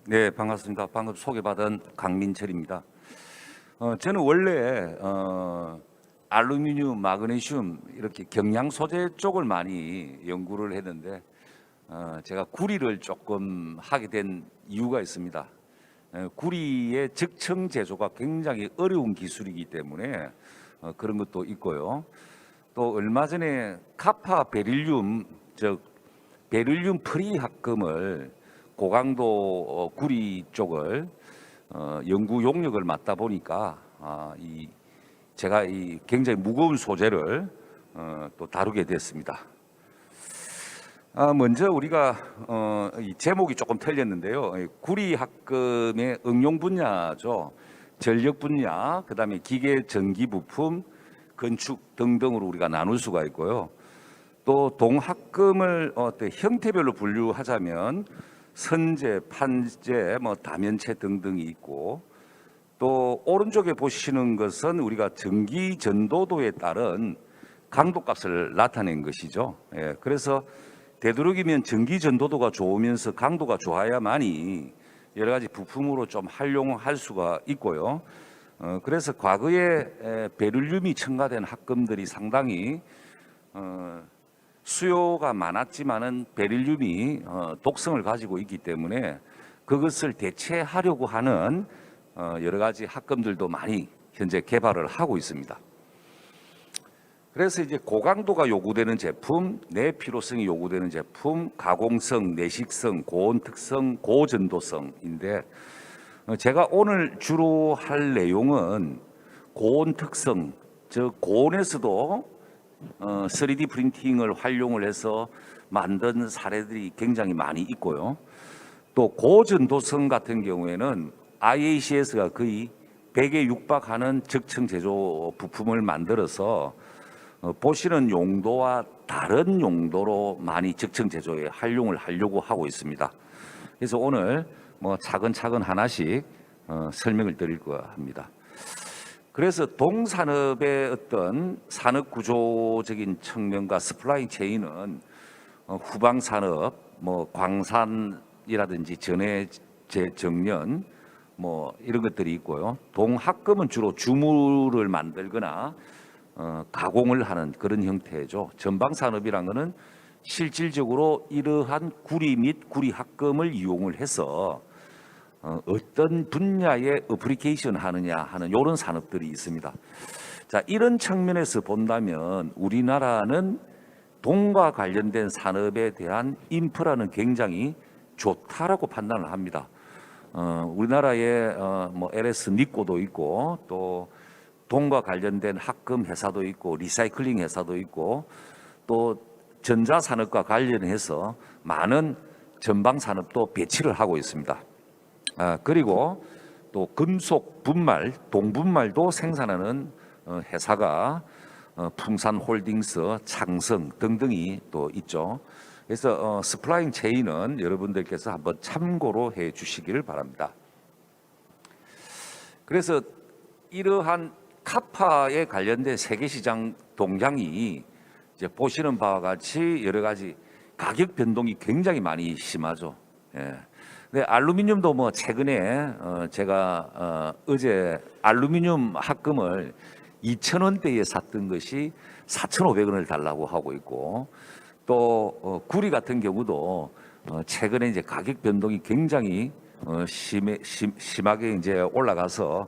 네, 반갑습니다. 방금 소개받은 강민철입니다. 저는 원래 알루미늄, 마그네슘 이렇게 경량 소재 쪽을 많이 연구를 했는데 제가 구리를 조금 하게 된 이유가 있습니다. 구리의 즉청 제조가 굉장히 어려운 기술이기 때문에 그런 것도 있고요. 또 얼마 전에 카파 베릴륨, 즉 베릴륨 프리 합금을 고강도 구리 쪽을 연구 용역을 맡다 보니까 제가 이 굉장히 무거운 소재를 또 다루게 됐습니다. 먼저 우리가 이 제목이 조금 틀렸는데요. 구리 합금의 응용 분야죠. 전력 분야, 그다음에 기계 전기 부품, 건축 등등으로 우리가 나눌 수가 있고요. 또 동합금을 형태별로 분류하자면 선재, 판재, 다면체 등등이 있고, 또 오른쪽에 보시는 것은 우리가 전기 전도도에 따른 강도값을 나타낸 것이죠. 예, 그래서 되도록이면 전기 전도도가 좋으면서 강도가 좋아야만이 여러 가지 부품으로 좀 활용할 수가 있고요. 그래서 과거에 베릴륨이 첨가된 합금들이 상당히 수요가 많았지만은 베릴륨이 독성을 가지고 있기 때문에 그것을 대체하려고 하는 여러 가지 합금들도 많이 현재 개발을 하고 있습니다. 그래서 이제 고강도가 요구되는 제품, 내피로성이 요구되는 제품, 가공성, 내식성, 고온 특성, 고전도성인데 제가 오늘 주로 할 내용은 고온 특성, 즉 고온에서도 3D 프린팅을 활용을 해서 만든 사례들이 굉장히 많이 있고요. 또 고전도성 같은 경우에는 IACS가 거의 100에 육박하는 적층 제조 부품을 만들어서 보시는 용도와 다른 용도로 많이 적층 제조에 활용을 하려고 하고 있습니다. 그래서 오늘 차근차근 하나씩 설명을 드릴 겁니다. 그래서 동산업의 어떤 산업 구조적인 측면과 서플라이 체인은 후방 산업, 광산이라든지 전해제 정련 이런 것들이 있고요. 동합금은 주로 주물을 만들거나 가공을 하는 그런 형태죠. 전방 산업이란 것은 실질적으로 이러한 구리 및 구리 합금을 이용을 해서 어떤 분야에 어플리케이션 하느냐 하는 이런 산업들이 있습니다. 자, 이런 측면에서 본다면 우리나라는 동과 관련된 산업에 대한 인프라는 굉장히 좋다라고 판단을 합니다. 우리나라에 LS 니코도 있고 또 동과 관련된 합금 회사도 있고 리사이클링 회사도 있고 또 전자산업과 관련해서 많은 전방 산업도 배치를 하고 있습니다. 그리고 또 금속 분말, 동분말도 생산하는 회사가 풍산홀딩스, 창성 등등이 또 있죠. 그래서 스플라잉 체인은 여러분들께서 한번 참고로 해 주시기를 바랍니다. 그래서 이러한 카파에 관련된 세계시장 동향이 이제 보시는 바와 같이 여러 가지 가격 변동이 굉장히 많이 심하죠. 예. 네, 알루미늄도 최근에 제가 어제 알루미늄 합금을 2,000원대에 샀던 것이 4,500원을 달라고 하고 있고 또 구리 같은 경우도 최근에 이제 가격 변동이 굉장히 심하게 이제 올라가서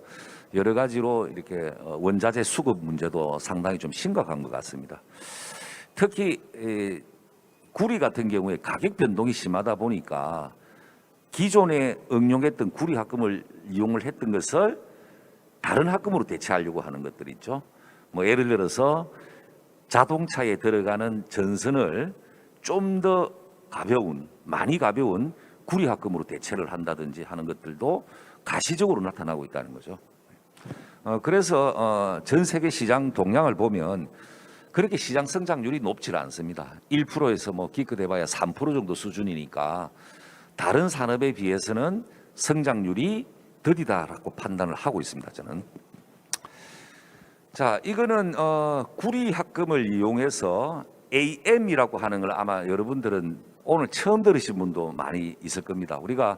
여러 가지로 이렇게 원자재 수급 문제도 상당히 좀 심각한 것 같습니다. 특히 구리 같은 경우에 가격 변동이 심하다 보니까 기존에 응용했던 구리 합금을 이용을 했던 것을 다른 합금으로 대체하려고 하는 것들이 있죠. 예를 들어서 자동차에 들어가는 전선을 좀 더 많이 가벼운 구리 합금으로 대체를 한다든지 하는 것들도 가시적으로 나타나고 있다는 거죠. 그래서 전 세계 시장 동향을 보면 그렇게 시장 성장률이 높지 않습니다. 1%에서 기껏해봐야 3% 정도 수준이니까 다른 산업에 비해서는 성장률이 더디다라고 판단을 하고 있습니다. 저는. 자, 이거는 구리 합금을 이용해서 AM이라고 하는 걸 아마 여러분들은 오늘 처음 들으신 분도 많이 있을 겁니다. 우리가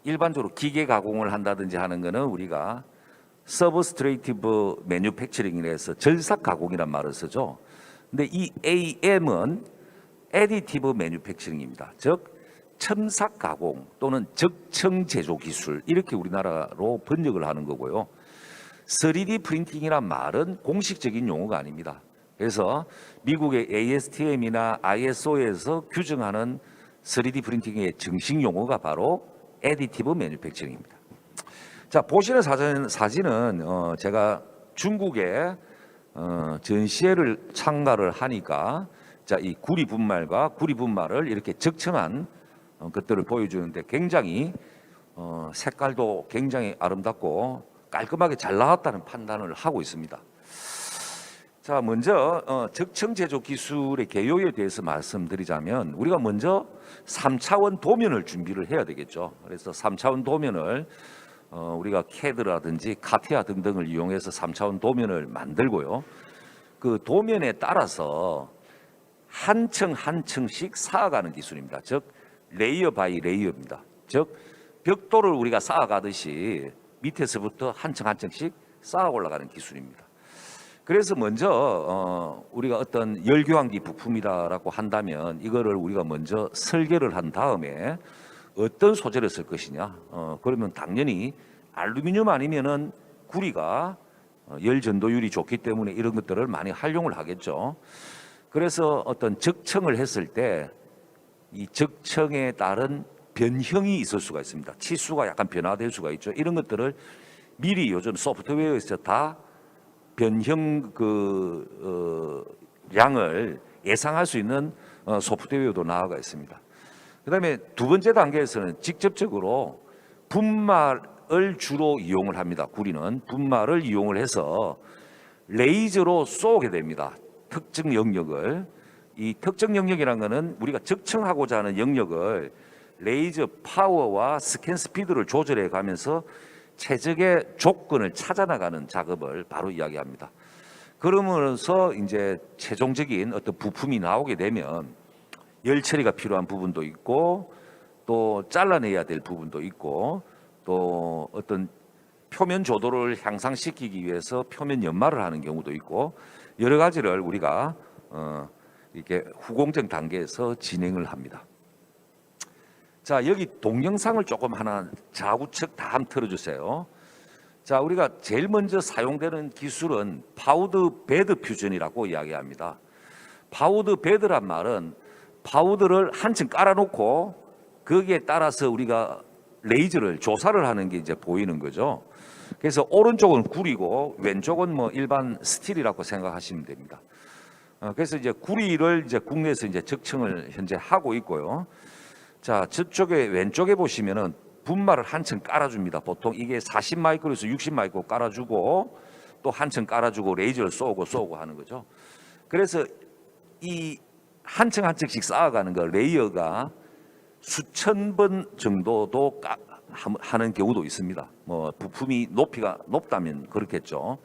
일반적으로 기계 가공을 한다든지 하는 거는 우리가 서브스트레이티브 매뉴팩처링이라 해서 절삭 가공이란 말을 쓰죠. 근데 이 AM은 애디티브 매뉴팩처링입니다. 즉 첨삭 가공 또는 적층 제조 기술, 이렇게 우리나라로 번역을 하는 거고요. 3D 프린팅이란 말은 공식적인 용어가 아닙니다. 그래서 미국의 ASTM이나 ISO에서 규정하는 3D 프린팅의 정식 용어가 바로 애디티브 매뉴팩처링입니다. 자, 보시는 사진은 제가 중국의 전시회를 참가를 하니까 자, 이 구리 분말과 구리 분말을 이렇게 적층한 것들을 보여주는데 굉장히 색깔도 굉장히 아름답고 깔끔하게 잘 나왔다는 판단을 하고 있습니다. 자, 먼저 적층 제조 기술의 개요에 대해서 말씀드리자면 우리가 먼저 3차원 도면을 준비를 해야 되겠죠. 그래서 3차원 도면을 우리가 CAD라든지 카티아 등등을 이용해서 3차원 도면을 만들고요. 그 도면에 따라서 한 층 한 층씩 쌓아가는 기술입니다. 즉 레이어 바이 레이어입니다. 즉 벽돌을 우리가 쌓아가듯이 밑에서부터 한 층 한 층씩 쌓아 올라가는 기술입니다. 그래서 먼저 우리가 어떤 열교환기 부품이다라고 한다면 이거를 우리가 먼저 설계를 한 다음에 어떤 소재를 쓸 것이냐. 그러면 당연히 알루미늄 아니면은 구리가 열 전도율이 좋기 때문에 이런 것들을 많이 활용을 하겠죠. 그래서 어떤 적층을 했을 때 이 적층에 따른 변형이 있을 수가 있습니다. 치수가 약간 변화될 수가 있죠. 이런 것들을 미리 요즘 소프트웨어에서 다 변형 양을 예상할 수 있는 소프트웨어도 나와가 있습니다. 그다음에 두 번째 단계에서는 직접적으로 분말을 주로 이용을 합니다. 구리는 분말을 이용을 해서 레이저로 쏘게 됩니다. 특정 영역을. 이 특정 영역이라는 것은 우리가 적층하고자 하는 영역을 레이저 파워와 스캔 스피드를 조절해 가면서 최적의 조건을 찾아 나가는 작업을 바로 이야기합니다. 그러면서 이제 최종적인 어떤 부품이 나오게 되면 열 처리가 필요한 부분도 있고 또 잘라내야 될 부분도 있고 또 어떤 표면 조도를 향상시키기 위해서 표면 연마를 하는 경우도 있고 여러 가지를 우리가 이렇게 후공정 단계에서 진행을 합니다. 자, 여기 동영상을 조금 하나 좌우측 다 한번 틀어주세요. 자, 우리가 제일 먼저 사용되는 기술은 파우더 베드 퓨전이라고 이야기합니다. 파우더 베드란 말은 파우더를 한층 깔아놓고 거기에 따라서 우리가 레이저를 조사를 하는 게 이제 보이는 거죠. 그래서 오른쪽은 구리고 왼쪽은 뭐 일반 스틸이라고 생각하시면 됩니다. 그래서 이제 구리를 이제 국내에서 이제 적층을 현재 하고 있고요. 자, 저쪽에 왼쪽에 보시면은 분말을 한층 깔아줍니다. 보통 이게 40 마이크로에서 60 마이크로 깔아주고 또 한층 깔아주고 레이저를 쏘고 하는 거죠. 그래서 이 한층 한 층씩 쌓아가는 거 레이어가 수천 번 정도도 하는 경우도 있습니다. 뭐 부품이 높이가 높다면 그렇겠죠.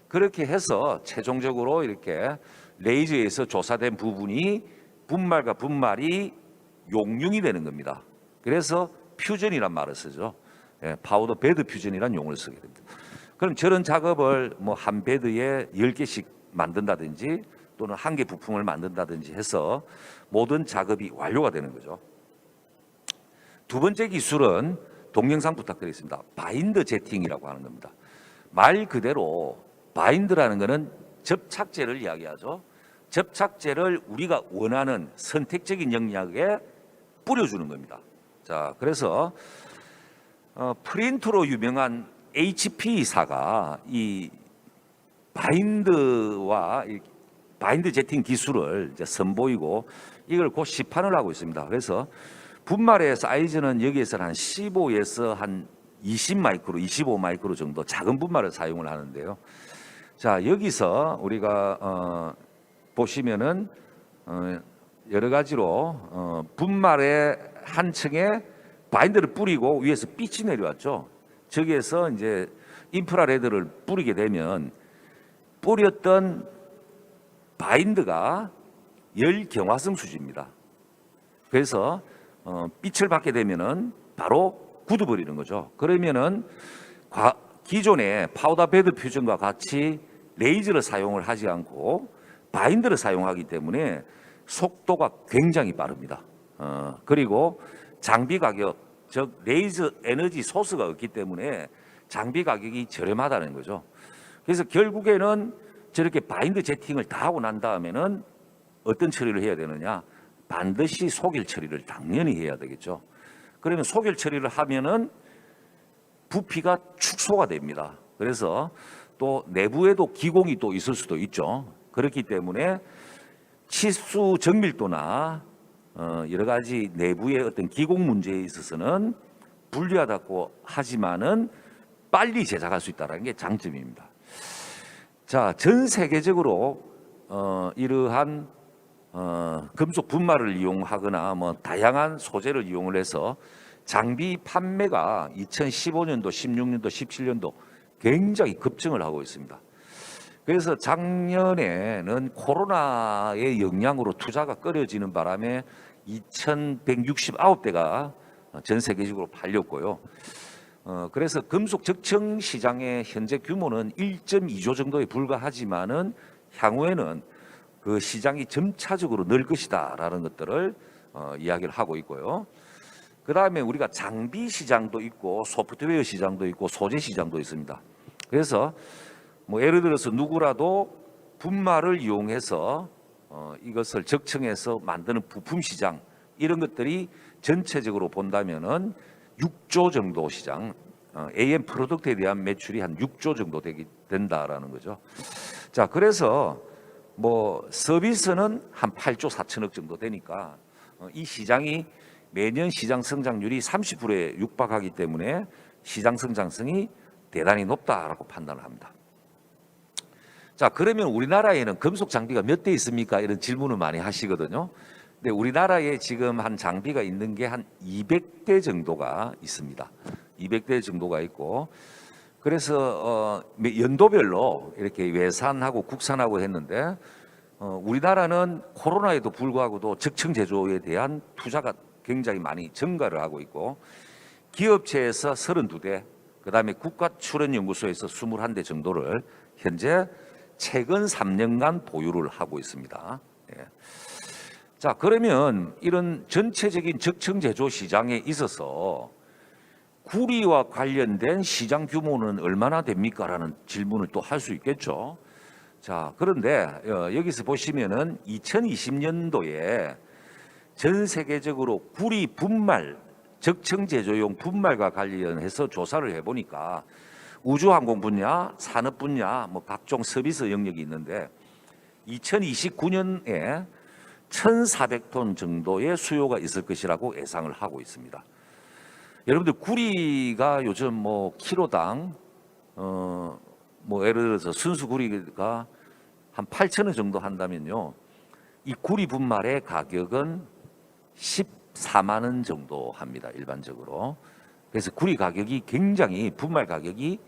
그렇게 해서 최종적으로 이렇게 레이저에서 조사된 부분이 분말과 분말이 용융이 되는 겁니다. 그래서 퓨전이란 말을 쓰죠. 파우더 베드 퓨전이란 용어를 쓰게 됩니다. 그럼 저런 작업을 뭐 한 베드에 10개씩 만든다든지 또는 한 개 부품을 만든다든지 해서 모든 작업이 완료가 되는 거죠. 두 번째 기술은 동영상 부탁드리겠습니다. 바인더 제팅이라고 하는 겁니다. 말 그대로 바인드라는 것은 접착제를 이야기하죠. 접착제를 우리가 원하는 선택적인 영역에 뿌려주는 겁니다. 자, 그래서 프린트로 유명한 HP사가 이 바인드와 바인드 제팅 기술을 이제 선보이고 이걸 곧 시판을 하고 있습니다. 그래서 분말의 사이즈는 여기에서 한 15에서 한 20 마이크로, 25 마이크로 정도 작은 분말을 사용을 하는데요. 자, 여기서 우리가 보시면은 여러 가지로 분말의 한 층에 바인더를 뿌리고 위에서 빛이 내려왔죠. 저기에서 이제 인프라레드를 뿌리게 되면 뿌렸던 바인드가 열 경화성 수지입니다. 그래서 빛을 받게 되면은 바로 굳어버리는 거죠. 그러면은 기존의 파우더 베드 퓨전과 같이 레이저를 사용을 하지 않고 바인더를 사용하기 때문에 속도가 굉장히 빠릅니다. 그리고 장비 가격, 즉 레이저 에너지 소스가 없기 때문에 장비 가격이 저렴하다는 거죠. 그래서 결국에는 저렇게 바인더 제팅을 다 하고 난 다음에는 어떤 처리를 해야 되느냐? 반드시 소결 처리를 당연히 해야 되겠죠. 그러면 소결 처리를 하면은 부피가 축소가 됩니다. 그래서 또 내부에도 기공이 또 있을 수도 있죠. 그렇기 때문에 치수 정밀도나 여러 가지 내부의 어떤 기공 문제에 있어서는 불리하다고 하지만은 빨리 제작할 수 있다는 게 장점입니다. 자, 전 세계적으로 이러한 금속 분말을 이용하거나 뭐 다양한 소재를 이용을 해서 장비 판매가 2015년도, 16년도, 17년도 굉장히 급증을 하고 있습니다. 그래서 작년에는 코로나의 영향으로 투자가 꺼려지는 바람에 2,169대가 전 세계적으로 팔렸고요. 그래서 금속 적청 시장의 현재 규모는 1.2조 정도에 불과하지만은 향후에는 그 시장이 점차적으로 늘 것이다라는 것들을 이야기를 하고 있고요. 그 다음에 우리가 장비 시장도 있고 소프트웨어 시장도 있고 소재 시장도 있습니다. 그래서 뭐 예를 들어서 누구라도 분말을 이용해서 이것을 적청해서 만드는 부품 시장 이런 것들이 전체적으로 본다면은 6조 정도 시장, AM 프로덕트에 대한 매출이 한 6조 정도 된다라는 거죠. 자, 그래서 뭐 서비스는 한 8조 4천억 정도 되니까 이 시장이 매년 시장 성장률이 30%에 육박하기 때문에 시장 성장성이 대단히 높다라고 판단을 합니다. 자, 그러면 우리나라에는 금속 장비가 몇 대 있습니까? 이런 질문을 많이 하시거든요. 근데 우리나라에 지금 한 장비가 있는 게 한 200대 정도가 있습니다. 200대 정도가 있고, 그래서 연도별로 이렇게 외산하고 국산하고 했는데 우리나라는 코로나에도 불구하고도 적청 제조에 대한 투자가 굉장히 많이 증가를 하고 있고, 기업체에서 32대, 그다음에 국가출연연구소에서 21대 정도를 현재 최근 3년간 보유를 하고 있습니다. 예. 자, 그러면 이런 전체적인 적청 제조 시장에 있어서 구리와 관련된 시장 규모는 얼마나 됩니까? 라는 질문을 또 할 수 있겠죠. 자, 그런데 여기서 보시면은 2020년도에 전 세계적으로 구리 분말, 적청 제조용 분말과 관련해서 조사를 해보니까 우주항공 분야, 산업 분야, 뭐 각종 서비스 영역이 있는데 2029년에 1,400톤 정도의 수요가 있을 것이라고 예상을 하고 있습니다. 여러분들 구리가 요즘 뭐 키로당 뭐 예를 들어서 순수 구리가 한 8,000원 정도 한다면요, 이 구리 분말의 가격은 14만 원 정도 합니다, 일반적으로. 그래서 구리 가격이 굉장히 분말 가격이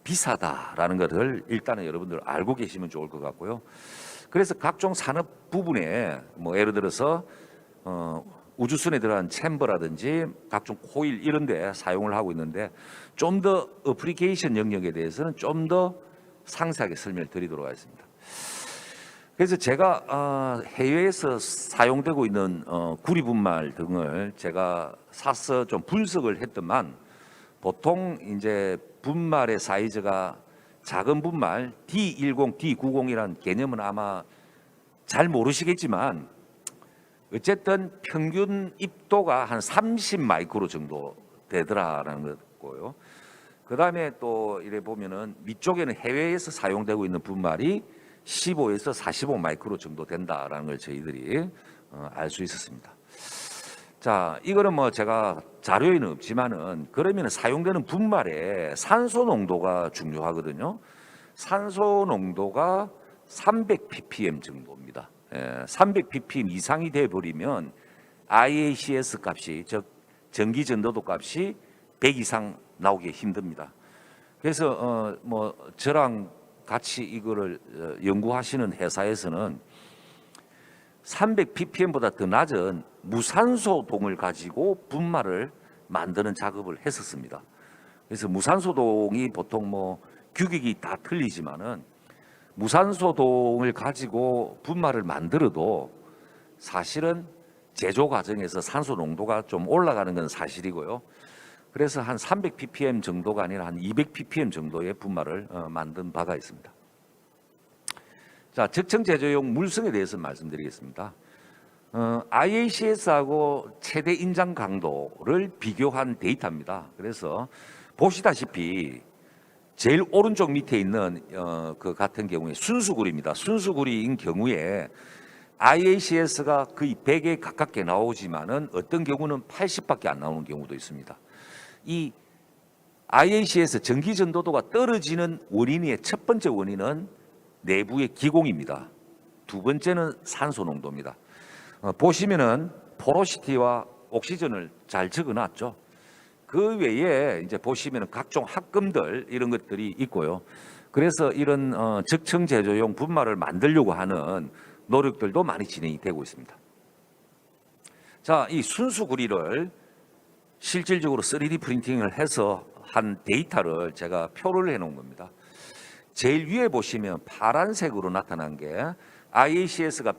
비싸다라는 것을 일단은 여러분들 알고 계시면 좋을 것 같고요. 그래서 각종 산업 부분에 뭐 예를 들어서 우주선에 들어간 챔버라든지 각종 코일 이런 데 사용을 하고 있는데, 좀 더 어플리케이션 영역에 대해서는 좀 더 상세하게 설명을 드리도록 하겠습니다. 그래서 제가 해외에서 사용되고 있는 구리 분말 등을 제가 사서 좀 분석을 했더만, 보통 이제 분말의 사이즈가 작은 분말 D10, D90이라는 개념은 아마 잘 모르시겠지만 어쨌든 평균 입도가 한 30 마이크로 정도 되더라라는 거고요. 그 다음에 또 이래 보면은 밑쪽에는 해외에서 사용되고 있는 분말이 15에서 45 마이크로 정도 된다라는 걸 저희들이 알 수 있었습니다. 자, 이거는 뭐 제가 자료에는 없지만은 그러면 사용되는 분말의 산소 농도가 중요하거든요. 산소 농도가 300 ppm 정도입니다. 300 ppm 이상이 돼 버리면 IACS 값이, 즉 전기 전도도 값이 100 이상 나오기 힘듭니다. 그래서 뭐 저랑 같이 이거를 연구하시는 회사에서는 300 ppm보다 더 낮은 무산소 동을 가지고 분말을 만드는 작업을 했었습니다. 그래서 무산소동이 보통 뭐 규격이 다 틀리지만은 무산소동을 가지고 분말을 만들어도 사실은 제조 과정에서 산소 농도가 좀 올라가는 건 사실이고요. 그래서 한 300ppm 정도가 아니라 한 200ppm 정도의 분말을 만든 바가 있습니다. 자, 적청 제조용 물성에 대해서 말씀드리겠습니다. IACS하고 최대 인장 강도를 비교한 데이터입니다. 그래서 보시다시피 제일 오른쪽 밑에 있는 그 같은 경우에 순수구리입니다. 순수구리인 경우에 IACS가 거의 100에 가깝게 나오지만은 어떤 경우는 80밖에 안 나오는 경우도 있습니다. 이 IACS 전기 전도도가 떨어지는 원인의 첫 번째 원인은 내부의 기공입니다. 두 번째는 산소 농도입니다. 보시면은 포로시티와 옥시전을 잘 적어놨죠. 그 외에 이제 보시면은 각종 합금들 이런 것들이 있고요. 그래서 이런 적청 제조용 분말을 만들려고 하는 노력들도 많이 진행이 되고 있습니다. 자, 이 순수구리를 실질적으로 3D 프린팅을 해서 한 데이터를 제가 표를 해놓은 겁니다. 제일 위에 보시면 파란색으로 나타난 게 IACS가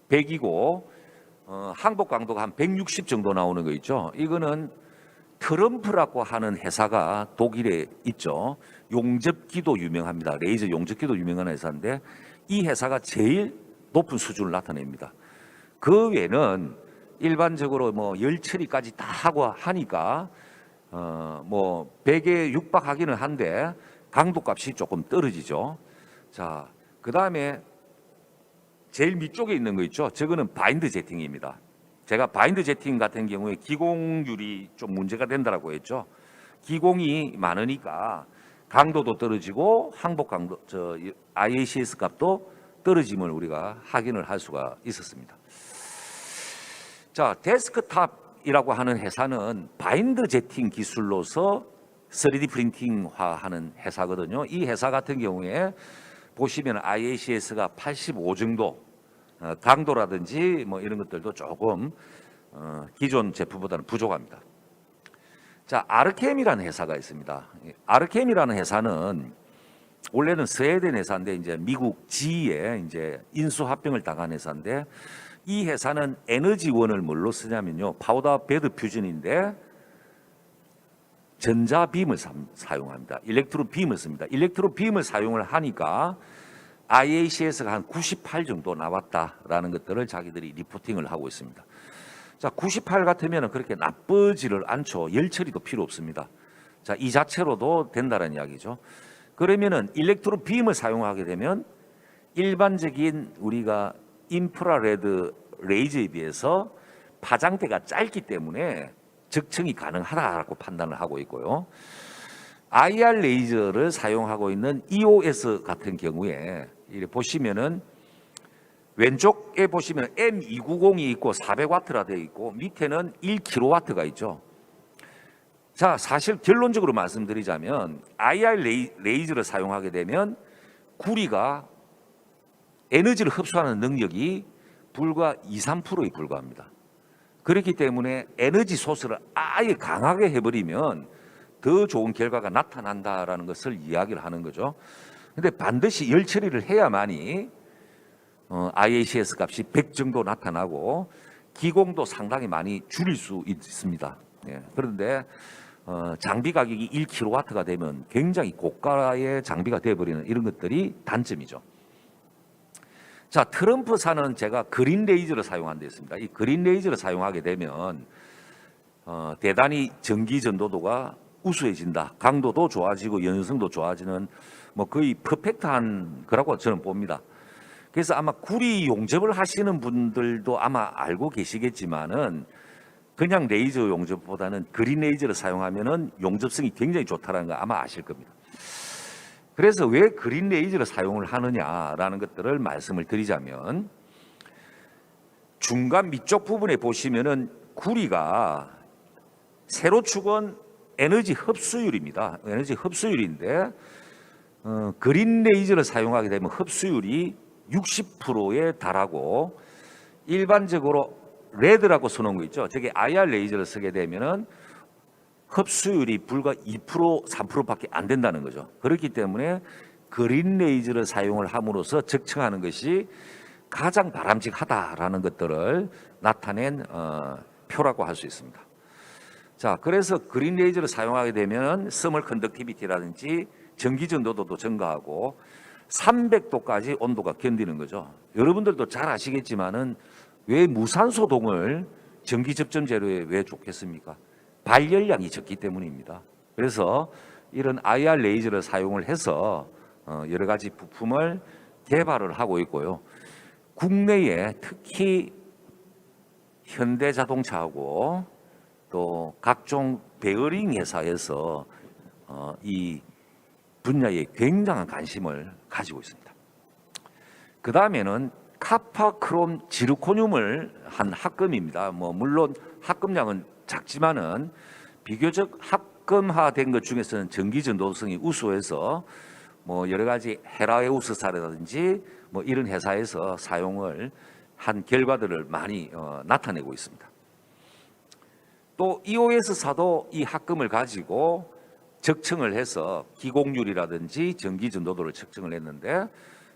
100이고 항복 강도가 한 160 정도 나오는 거 있죠. 이거는 트럼프라고 하는 회사가 독일에 있죠. 용접기도 유명합니다. 레이저 용접기도 유명한 회사인데 이 회사가 제일 높은 수준을 나타냅니다. 그 외에는 일반적으로 뭐 열 처리까지 다 하고 하니까 뭐 100에 육박하기는 한데 강도값이 조금 떨어지죠. 자, 그 다음에 제일 밑쪽에 있는 거 있죠. 저거는 바인드 제팅입니다. 제가 바인드 제팅 같은 경우에 기공률이 좀 문제가 된다라고 했죠. 기공이 많으니까 강도도 떨어지고 항복 강도, IACS 값도 떨어짐을 우리가 확인을 할 수가 있었습니다. 자, 데스크탑이라고 하는 회사는 바인드 제팅 기술로서 3D 프린팅화하는 회사거든요. 이 회사 같은 경우에 보시면 IACS가 85 정도, 강도라든지 뭐 이런 것들도 조금 기존 제품보다는 부족합니다. 자, 아르켐이라는 회사가 있습니다. 아르켐이라는 회사는 원래는 스웨덴 회사인데 이제 미국 지에 이제 인수합병을 당한 회사인데 이 회사는 에너지원을 뭘로 쓰냐면요, 파우더 베드 퓨전인데 전자빔을 사용합니다. 일렉트로 빔을 씁니다. 일렉트로 빔을 사용을 하니까 IACS가 한 98 정도 나왔다라는 것들을 자기들이 리포팅을 하고 있습니다. 자, 98 같으면 그렇게 나쁘지를 않죠. 열 처리도 필요 없습니다. 자, 이 자체로도 된다는 이야기죠. 그러면은 일렉트로 빔을 사용하게 되면 일반적인 우리가 인프라레드 레이저에 비해서 파장대가 짧기 때문에 적청이 가능하다라고 판단을 하고 있고요. IR 레이저를 사용하고 있는 EOS 같은 경우에 이렇게 보시면은 왼쪽에 보시면 M290이 있고 400W라 되어 있고 밑에는 1kW가 있죠. 자, 사실 결론적으로 말씀드리자면 IR 레이저를 사용하게 되면 구리가 에너지를 흡수하는 능력이 불과 2~3%에 불과합니다. 그렇기 때문에 에너지 소스를 아예 강하게 해버리면 더 좋은 결과가 나타난다라는 것을 이야기를 하는 거죠. 근데 반드시 열 처리를 해야만이 IACS 값이 100 정도 나타나고 기공도 상당히 많이 줄일 수 있습니다. 예, 그런데 장비 가격이 1kW가 되면 굉장히 고가의 장비가 되어버리는 이런 것들이 단점이죠. 자, 트럼프사는 제가 그린 레이저를 사용한 데 있습니다. 이 그린 레이저를 사용하게 되면 대단히 전기 전도도가 우수해진다. 강도도 좋아지고 연성도 좋아지는 뭐 거의 퍼펙트한 거라고 저는 봅니다. 그래서 아마 구리 용접을 하시는 분들도 아마 알고 계시겠지만은 그냥 레이저 용접보다는 그린 레이저를 사용하면은 용접성이 굉장히 좋다는 거 아마 아실 겁니다. 그래서 왜 그린 레이저를 사용을 하느냐라는 것들을 말씀을 드리자면 중간 밑쪽 부분에 보시면은 구리가 세로축은 에너지 흡수율입니다. 에너지 흡수율인데 그린 레이저를 사용하게 되면 흡수율이 60%에 달하고 일반적으로 레드라고 써놓은 거 있죠. 저게 IR 레이저를 쓰게 되면은 흡수율이 불과 2% 3%밖에 안 된다는 거죠. 그렇기 때문에 그린 레이저를 사용을 함으로써 적층하는 것이 가장 바람직하다라는 것들을 나타낸 표라고 할 수 있습니다. 자, 그래서 그린 레이저를 사용하게 되면 스몰 컨덕티비티라든지 전기 전도도도 증가하고 300도까지 온도가 견디는 거죠. 여러분들도 잘 아시겠지만은 왜 무산소동을 전기 접점 재료에 왜 좋겠습니까? 발열량이 적기 때문입니다. 그래서 이런 IR 레이저를 사용을 해서 여러 가지 부품을 개발을 하고 있고요. 국내에 특히 현대자동차하고 또 각종 베어링 회사에서 이 분야에 굉장한 관심을 가지고 있습니다. 그 다음에는 카파크롬 지르코늄을 한 합금입니다. 물론 합금량은 작지만은 비교적 합금화된 것 중에서는 전기 전도성이 우수해서 여러 가지 헤라에우스사라든지 이런 회사에서 사용을 한 결과들을 많이 나타내고 있습니다. 또 EOS사도 이 합금을 가지고 적층을 해서 기공률이라든지 전기 전도도를 측정을 했는데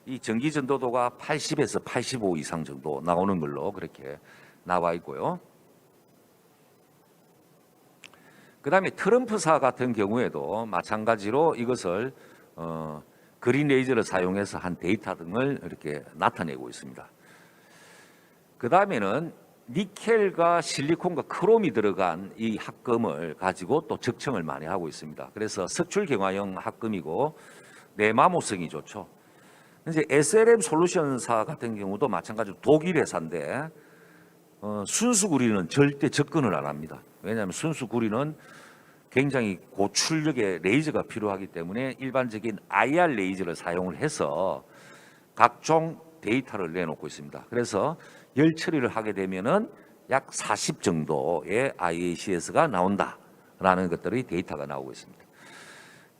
이 전기 전도도가 80에서 85 이상 정도 나오는 걸로 그렇게 나와 있고요. 그 다음에 트럼프사 같은 경우에도 마찬가지로 이것을 그린 레이저를 사용해서 한 데이터 등을 이렇게 나타내고 있습니다. 그 다음에는 니켈과 실리콘과 크롬이 들어간 이 합금을 가지고 또 적층을 많이 하고 있습니다. 그래서 석출 경화형 합금이고 내마모성이 좋죠. 이제 SLM 솔루션사 같은 경우도 마찬가지로 독일 회사인데 순수 구리는 절대 접근을 안 합니다. 왜냐하면 순수 구리는 굉장히 고출력의 레이저가 필요하기 때문에 일반적인 IR 레이저를 사용을 해서 각종 데이터를 내놓고 있습니다. 그래서 열 처리를 하게 되면은 약 40 정도의 IACS가 나온다라는 것들이 데이터가 나오고 있습니다.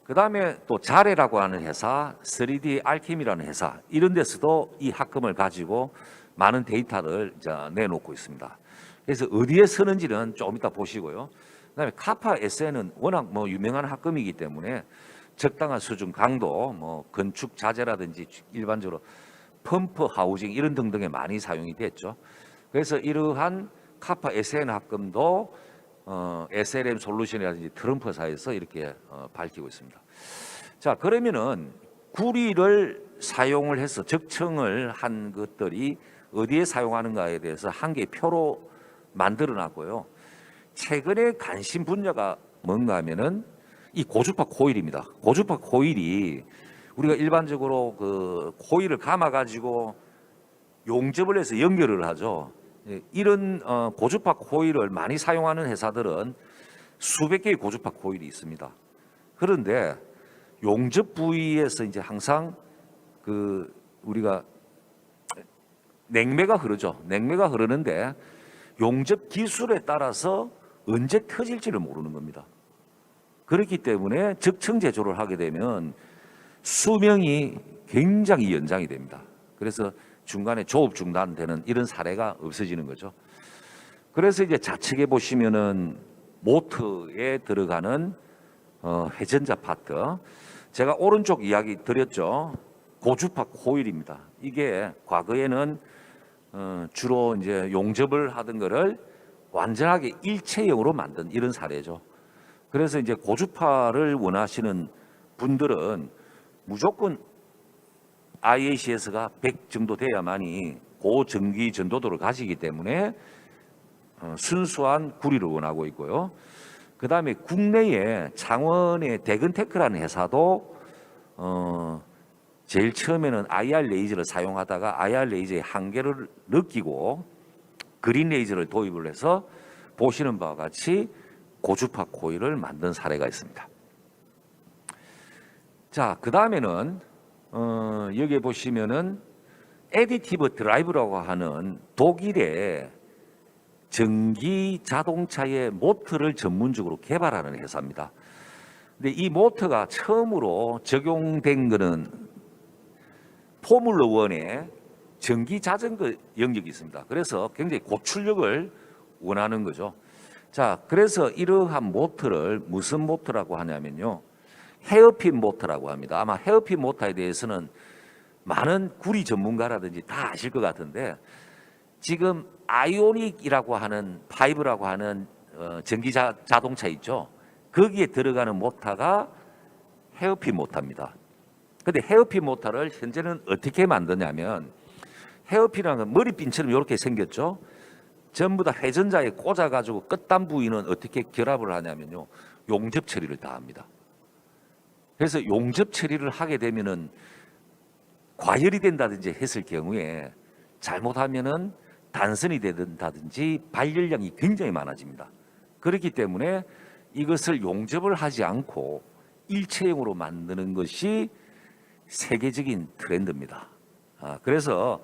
그 다음에 또 자레라고 하는 회사, 3D 알케미라는 회사 이런 데서도 이 합금을 가지고 많은 데이터를 내놓고 있습니다. 그래서 어디에 쓰는지는 조금 이따 보시고요. 그다음에 카파 SN은 워낙 유명한 합금이기 때문에 적당한 수준 강도, 건축 자재라든지 일반적으로 펌프 하우징 이런 등등에 많이 사용이 됐죠. 그래서 이러한 카파 SN 합금도 SLM 솔루션이라든지 트럼프사에서 이렇게 밝히고 있습니다. 자, 그러면은 구리를 사용을 해서 적층을 한 것들이 어디에 사용하는가에 대해서 한 개의 표로 만들어 놨고요. 최근에 관심 분야가 뭔가 하면은 이 고주파 코일입니다. 고주파 코일이 우리가 일반적으로 그 코일을 감아 가지고 용접을 해서 연결을 하죠. 이런 고주파 코일을 많이 사용하는 회사들은 수백 개의 고주파 코일이 있습니다. 그런데 용접 부위에서 이제 항상 그 우리가 냉매가 흐르죠. 냉매가 흐르는데 용접 기술에 따라서 언제 터질지를 모르는 겁니다. 그렇기 때문에 적층 제조를 하게 되면 수명이 굉장히 연장이 됩니다. 그래서 중간에 조업 중단되는 이런 사례가 없어지는 거죠. 그래서 이제 좌측에 보시면은 모터에 들어가는 회전자 파트, 제가 오른쪽 이야기 드렸죠. 고주파 코일입니다. 이게 과거에는 주로 이제 용접을 하던 거를 완전하게 일체형으로 만든 이런 사례죠. 그래서 이제 고주파를 원하시는 분들은 무조건 IACS가 100 정도 돼야만이 고전기 전도도를 가지기 때문에 순수한 구리를 원하고 있고요. 그 다음에 국내에 창원의 대근테크라는 회사도 제일 처음에는 IR 레이저를 사용하다가 IR 레이저의 한계를 느끼고 그린 레이저를 도입을 해서 보시는 바와 같이 고주파 코일을 만든 사례가 있습니다. 자, 그 다음에는 여기 보시면은 애디티브 드라이브라고 하는 독일의 전기 자동차의 모터를 전문적으로 개발하는 회사입니다. 근데 이 모터가 처음으로 적용된 것은 포뮬러 1의 전기 자전거 영역이 있습니다. 그래서 굉장히 고출력을 원하는 거죠. 자, 그래서 이러한 모터를 무슨 모터라고 하냐면요, 헤어핀 모터라고 합니다. 아마 헤어핀 모터에 대해서는 많은 구리 전문가라든지 다 아실 것 같은데, 지금 아이오닉이라고 하는 파이브라고 하는 전기 자동차 있죠. 거기에 들어가는 모터가 헤어핀 모터입니다. 근데 헤어핀 모터를 현재는 어떻게 만드냐면, 헤어핀이라는 건 머리핀처럼 이렇게 생겼죠. 전부 다 회전자에 꽂아가지고 끝단 부위는 어떻게 결합을 하냐면요, 용접 처리를 다 합니다. 그래서 용접 처리를 하게 되면은 과열이 된다든지 했을 경우에 잘못하면은 단선이 된다든지 발열량이 굉장히 많아집니다. 그렇기 때문에 이것을 용접을 하지 않고 일체형으로 만드는 것이 세계적인 트렌드입니다. 그래서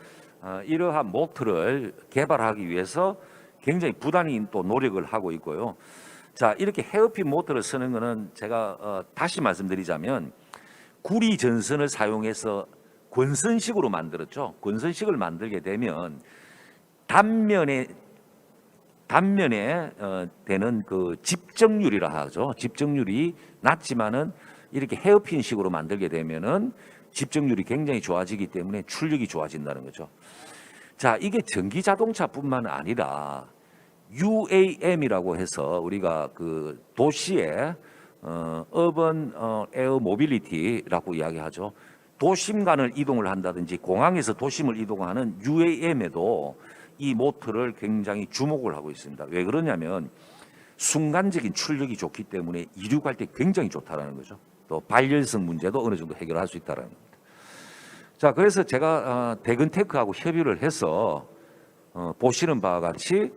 이러한 모터를 개발하기 위해서 굉장히 부단히 또 노력을 하고 있고요. 자, 이렇게 헤어핀 모터를 쓰는 것은 제가 다시 말씀드리자면, 구리 전선을 사용해서 권선식으로 만들었죠. 권선식을 만들게 되면 단면에 되는 그 집정률이라 하죠. 집정률이 낮지만은 이렇게 헤어핀식으로 만들게 되면은 집정률이 굉장히 좋아지기 때문에 출력이 좋아진다는 거죠. 자, 이게 전기 자동차뿐만 아니라 UAM이라고 해서 우리가 그 도시의 어번 에어 모빌리티라고 이야기하죠. 도심 간을 이동을 한다든지 공항에서 도심을 이동하는 UAM에도 이 모터를 굉장히 주목을 하고 있습니다. 왜 그러냐면 순간적인 출력이 좋기 때문에 이륙할 때 굉장히 좋다라는 거죠. 또 발열성 문제도 어느 정도 해결할 수 있다라는 겁니다. 자, 그래서 제가 대근테크하고 협의를 해서 보시는 바와 같이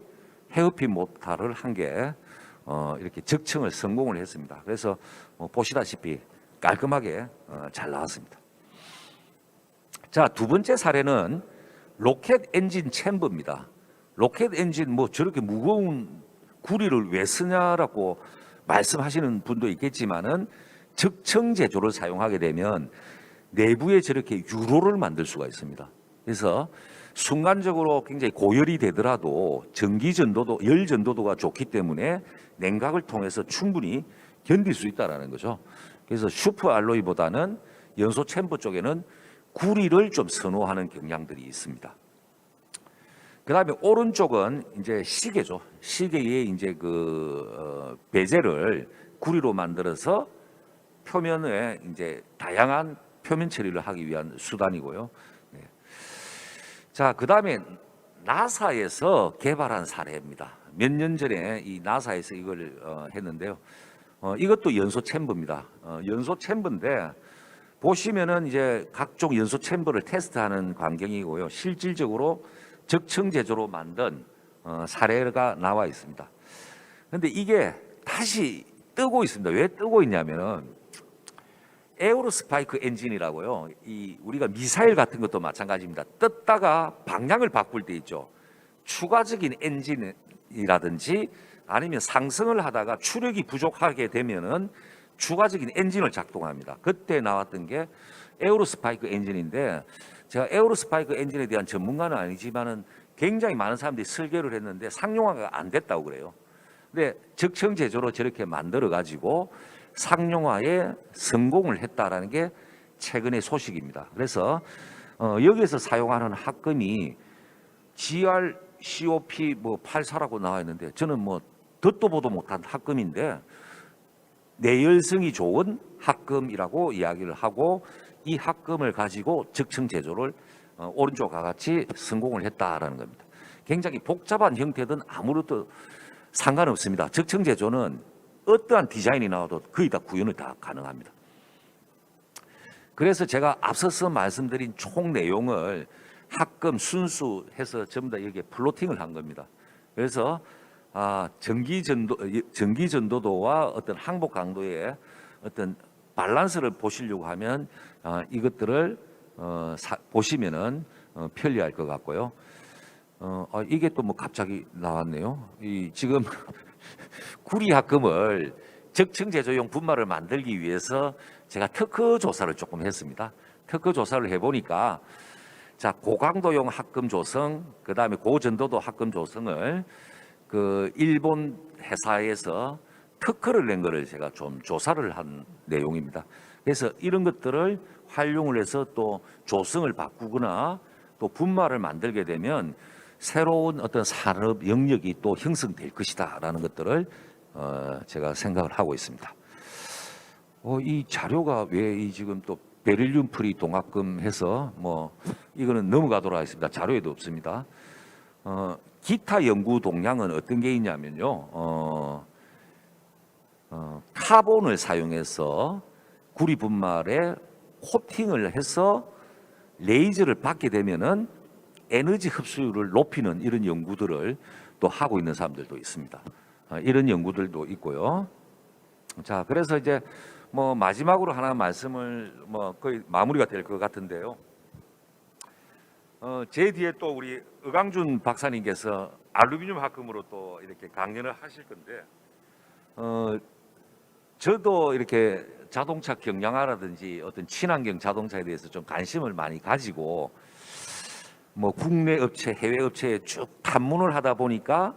헤어핀 모터를 한 개 이렇게 적층을 성공을 했습니다. 그래서 보시다시피 깔끔하게 잘 나왔습니다. 자, 두 번째 사례는 로켓 엔진 챔버입니다. 로켓 엔진 뭐 저렇게 무거운 구리를 왜 쓰냐라고 말씀하시는 분도 있겠지만은 적층 제조를 사용하게 되면 내부에 저렇게 유로를 만들 수가 있습니다. 그래서 순간적으로 굉장히 고열이 되더라도 전기 전도도, 열 전도도가 좋기 때문에 냉각을 통해서 충분히 견딜 수 있다라는 거죠. 그래서 슈퍼 알로이보다는 연소 챔버 쪽에는 구리를 좀 선호하는 경향들이 있습니다. 그다음에 오른쪽은 이제 시계죠. 시계에 이제 그 베젤을 구리로 만들어서 표면에 이제 다양한 표면 처리를 하기 위한 수단이고요. 네. 자, 그다음에 나사에서 개발한 사례입니다. 몇 년 전에 이 나사에서 이걸 했는데요. 이것도 연소 챔버입니다. 연소 챔버인데 보시면은 이제 각종 연소 챔버를 테스트하는 광경이고요. 실질적으로 적층 제조로 만든 사례가 나와 있습니다. 그런데 이게 다시 뜨고 있습니다. 왜 뜨고 있냐면은 에어로스파이크 엔진이라고요. 이 우리가 미사일 같은 것도 마찬가지입니다. 떴다가 방향을 바꿀 때 있죠. 추가적인 엔진이라든지 아니면 상승을 하다가 추력이 부족하게 되면은 추가적인 엔진을 작동합니다. 그때 나왔던 게 에어로스파이크 엔진인데, 제가 에어로스파이크 엔진에 대한 전문가는 아니지만은 굉장히 많은 사람들이 설계를 했는데 상용화가 안 됐다고 그래요. 근데 적층 제조로 저렇게 만들어 가지고 상용화에 성공을 했다라는 게 최근의 소식입니다. 그래서 여기에서 사용하는 합금이 GRCOP 84라고 나와 있는데, 저는 뭐 듣도 보도 못한 합금인데 내열성이 좋은 합금이라고 이야기를 하고, 이 합금을 가지고 적층 제조를 오른쪽과 같이 성공을 했다라는 겁니다. 굉장히 복잡한 형태든 아무것도 상관없습니다. 적층 제조는 어떠한 디자인이 나와도 거의 다 구현을 다 가능합니다. 그래서 제가 앞서서 말씀드린 총 내용을 합금 순수해서 전부 다 여기에 플로팅을 한 겁니다. 그래서 전기 전도도와 어떤 항복 강도의 어떤 밸런스를 보시려고 하면 이것들을 보시면은 편리할 것 같고요. 이게 또 뭐 갑자기 나왔네요. 지금 구리 합금을 적층 제조용 분말을 만들기 위해서 제가 특허 조사를 조금 했습니다. 특허 조사를 해보니까 자, 고강도용 합금 조성, 그다음에 고전도도 합금 조성을 그 일본 회사에서 특허를 낸 거를 제가 좀 조사를 한 내용입니다. 그래서 이런 것들을 활용을 해서 또 조성을 바꾸거나 또 분말을 만들게 되면 새로운 어떤 산업 영역이 또 형성될 것이다라는 것들을 제가 생각을 하고 있습니다. 이 자료가 왜 이 지금 또 베릴륨 프리 동합금 해서 뭐 이거는 넘어가도록 하겠습니다. 자료에도 없습니다. 기타 연구 동향은 어떤 게 있냐면요. 카본을 사용해서 구리 분말에 코팅을 해서 레이저를 받게 되면은 에너지 흡수율을 높이는 이런 연구들을 또 하고 있는 사람들도 있습니다. 이런 연구들도 있고요. 자, 그래서 이제 뭐 마지막으로 하나 말씀을 뭐 거의 마무리가 될 것 같은데요. 제 뒤에 또 우리 의강준 박사님께서 알루미늄 합금으로 또 이렇게 강연을 하실 건데, 저도 이렇게 자동차 경량화라든지 어떤 친환경 자동차에 대해서 좀 관심을 많이 가지고 뭐 국내 업체, 해외 업체에 쭉 탐문을 하다 보니까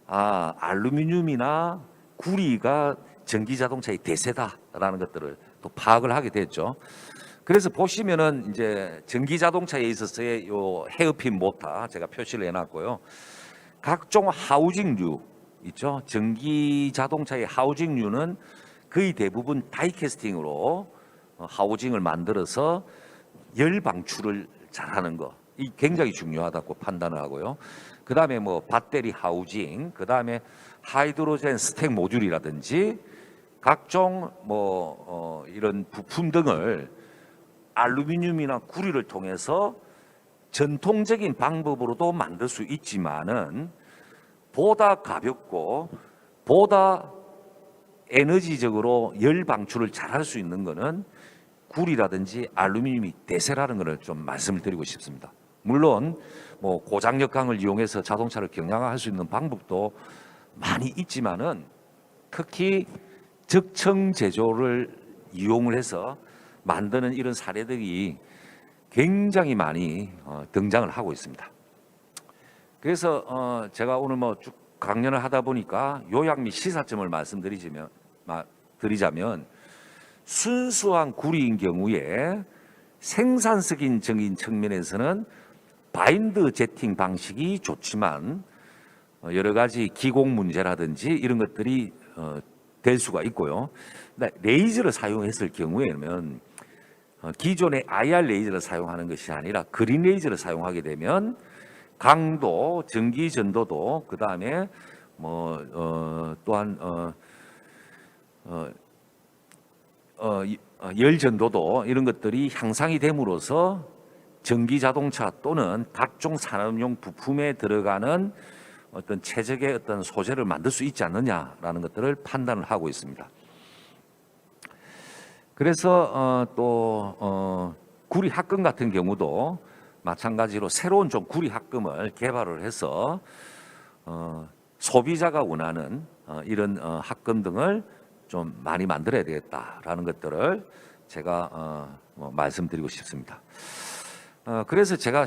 알루미늄이나 구리가 전기 자동차의 대세다라는 것들을 또 파악을 하게 됐죠. 그래서 보시면은 이제 전기 자동차에 있어서의 요 헤어핀 모터 제가 표시를 해놨고요. 각종 하우징류 있죠. 전기 자동차의 하우징류는 거의 대부분 다이캐스팅으로 하우징을 만들어서 열 방출을 잘하는 거, 이 굉장히 중요하다고 판단을 하고요. 그 다음에 뭐 배터리 하우징, 그 다음에 하이드로젠 스택 모듈이라든지 각종 뭐 이런 부품 등을 알루미늄이나 구리를 통해서 전통적인 방법으로도 만들 수 있지만은 보다 가볍고 보다 에너지적으로 열 방출을 잘할 수 있는 거는 구리라든지 알루미늄이 대세라는 것을 좀 말씀을 드리고 싶습니다. 물론 뭐 고장력강을 이용해서 자동차를 경량화할 수 있는 방법도 많이 있지만은 특히 적청 제조를 이용을 해서 만드는 이런 사례들이 굉장히 많이 등장을 하고 있습니다. 그래서 제가 오늘 뭐 쭉 강연을 하다 보니까 요약 및 시사점을 드리자면 순수한 구리인 경우에 생산성인 측면에서는 바인드 제팅 방식이 좋지만 여러 가지 기공 문제라든지 이런 것들이 될 수가 있고요. 레이저를 사용했을 경우에는 기존의 IR 레이저를 사용하는 것이 아니라 그린 레이저를 사용하게 되면 강도, 전기 전도도 그 다음에 또한 열 전도도 이런 것들이 향상이 됨으로써 전기 자동차 또는 각종 산업용 부품에 들어가는 어떤 최적의 어떤 소재를 만들 수 있지 않느냐라는 것들을 판단을 하고 있습니다. 그래서 또 구리 합금 같은 경우도 마찬가지로 새로운 좀 구리 합금을 개발을 해서 소비자가 원하는 이런 합금 등을 좀 많이 만들어야 되겠다라는 것들을 제가 말씀드리고 싶습니다. 그래서 제가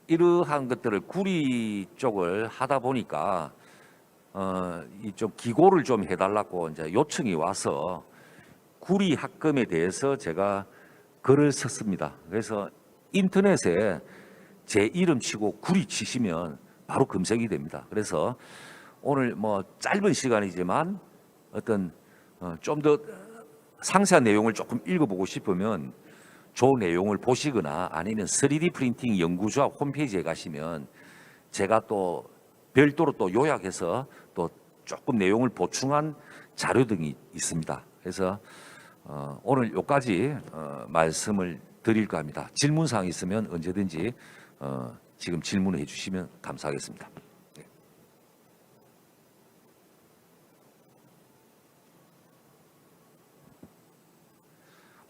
이러한 것들을 구리 쪽을 하다 보니까 이 좀 기고를 좀 해달라고 이제 요청이 와서 구리 합금에 대해서 제가 글을 썼습니다. 그래서 인터넷에 제 이름 치고 구리 치시면 바로 검색이 됩니다. 그래서 오늘 뭐 짧은 시간이지만 어떤 좀 더 상세한 내용을 조금 읽어보고 싶으면 저 내용을 보시거나 아니면 3D 프린팅 연구조합 홈페이지에 가시면 제가 또 별도로 또 요약해서 또 조금 내용을 보충한 자료 등이 있습니다. 그래서 오늘 여기까지 말씀을 드릴까 합니다. 질문사항 있으면 언제든지 지금 질문해 주시면 감사하겠습니다.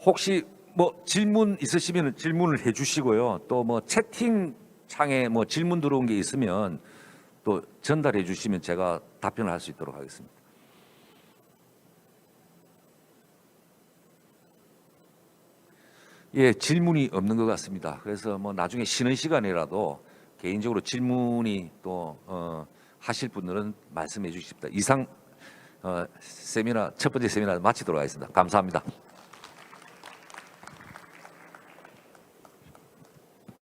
혹시 뭐 질문 있으시면 질문을 해주시고요. 또 뭐 채팅창에 뭐 질문 들어온 게 있으면 또 전달해 주시면 제가 답변을 할 수 있도록 하겠습니다. 예, 질문이 없는 것 같습니다. 그래서 뭐 나중에 쉬는 시간이라도 개인적으로 질문이 또 하실 분들은 말씀해 주십시오. 이상 세미나 첫 번째 세미나 마치도록 하겠습니다. 감사합니다.